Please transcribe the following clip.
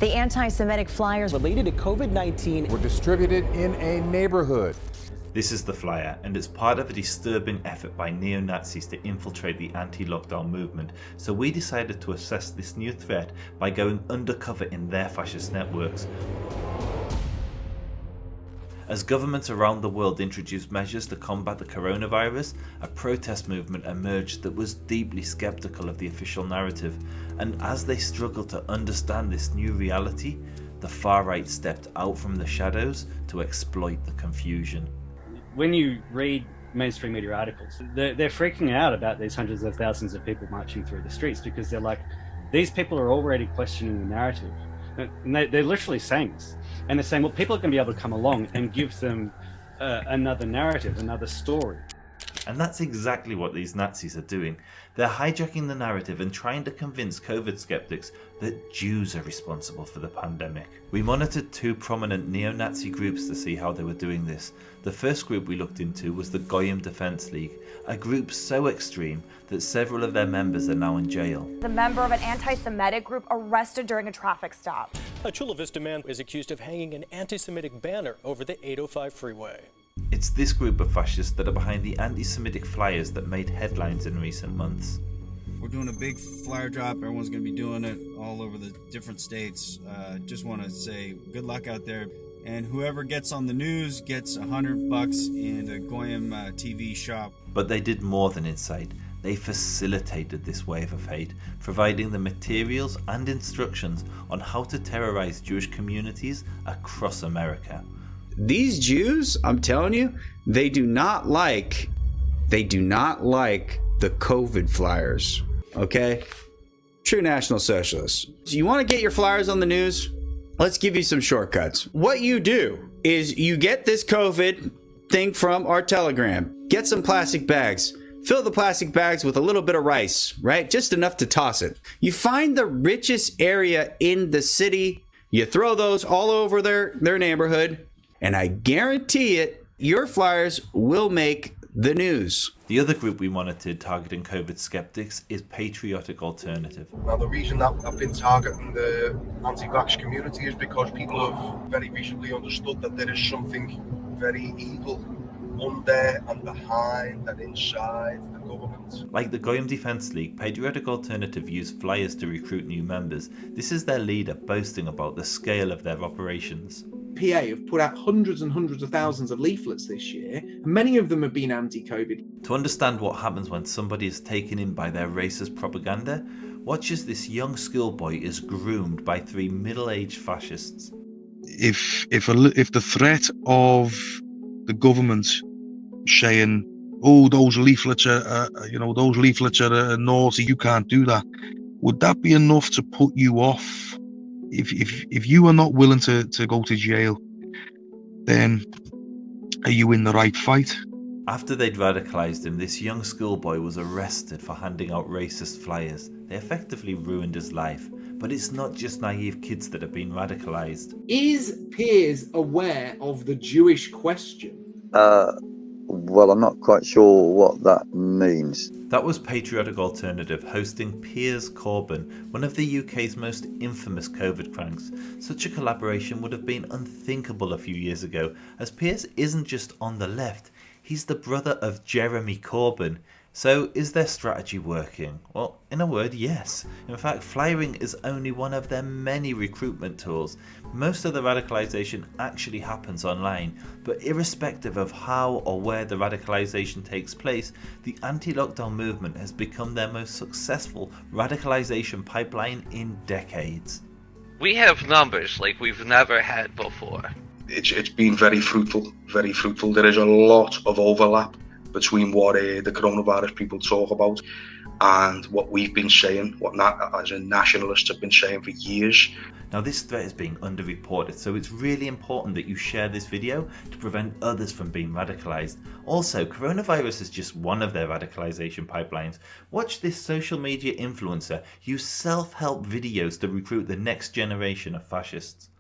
The anti-Semitic flyers related to COVID-19 were distributed in a neighborhood. This is the flyer, and it's part of a disturbing effort by neo-Nazis to infiltrate the anti-lockdown movement, so we decided to assess this new threat by going undercover in their fascist networks. As governments around the world introduced measures to combat the coronavirus, a protest movement emerged that was deeply skeptical of the official narrative, and as they struggled to understand this new reality, the far right stepped out from the shadows to exploit the confusion. When you read mainstream media articles, they're freaking out about these hundreds of thousands of people marching through the streets because they're like, these people are already questioning the narrative. And they're literally saying this. And they're saying, well, people are going to be able to come along and give them another narrative, another story. And that's exactly what these Nazis are doing. They're hijacking the narrative and trying to convince COVID skeptics that Jews are responsible for the pandemic. We monitored two prominent neo-Nazi groups to see how they were doing this. The first group we looked into was the Goyim Defense League, a group so extreme that several of their members are now in jail. The member of an anti-Semitic group arrested during a traffic stop. A Chula Vista man is accused of hanging an anti-Semitic banner over the 805 freeway. It's this group of fascists that are behind the anti-Semitic flyers that made headlines in recent months. We're doing a big flyer drop. Everyone's going to be doing it all over the different states. Just want to say good luck out there. And whoever gets on the news gets $100 in a Goyim TV shop. But they did more than incite. They facilitated this wave of hate, providing the materials and instructions on how to terrorize Jewish communities across America. These Jews, I'm telling you, they do not like the COVID flyers, okay? True National Socialists. So you want to get your flyers on the news? Let's give you some shortcuts. What you do is you get this COVID thing from our Telegram. Get some plastic bags. Fill the plastic bags with a little bit of rice, right? Just enough to toss it. You find the richest area in the city. You throw those all over their neighborhood. And I guarantee it, your flyers will make the news. The other group we monitored targeting COVID skeptics is Patriotic Alternative. Now, the reason that I've been targeting the anti-vax community is because people have very recently understood that there is something very evil under and behind and inside the government. Like the Goyim Defense League, Patriotic Alternative used flyers to recruit new members. This is their leader boasting about the scale of their operations. PA have put out hundreds and hundreds of thousands of leaflets this year, and many of them have been anti-COVID. To understand what happens when somebody is taken in by their racist propaganda, watch as this young schoolboy is groomed by three middle-aged fascists. If the threat of the government saying, "Oh, those leaflets are naughty, you can't do that," would that be enough to put you off? If you are not willing to go to jail, then are you in the right fight? After they'd radicalised him, this young schoolboy was arrested for handing out racist flyers. They effectively ruined his life. But it's not just naive kids that have been radicalised. Is Piers aware of the Jewish question? Well, I'm not quite sure what that means. That was Patriotic Alternative hosting Piers Corbyn, one of the UK's most infamous COVID cranks. Such a collaboration would have been unthinkable a few years ago, as Piers isn't just on the left, he's the brother of Jeremy Corbyn. So is their strategy working? Well, in a word, yes. In fact, flyering is only one of their many recruitment tools. Most of the radicalisation actually happens online, but irrespective of how or where the radicalisation takes place, the anti-lockdown movement has become their most successful radicalisation pipeline in decades. We have numbers like we've never had before. It's been very fruitful, very fruitful. There is a lot of overlap between what the coronavirus people talk about and what we've been saying, what as a nationalists have been saying for years. Now this threat is being underreported, so it's really important that you share this video to prevent others from being radicalised. Also, coronavirus is just one of their radicalisation pipelines. Watch this social media influencer use self-help videos to recruit the next generation of fascists.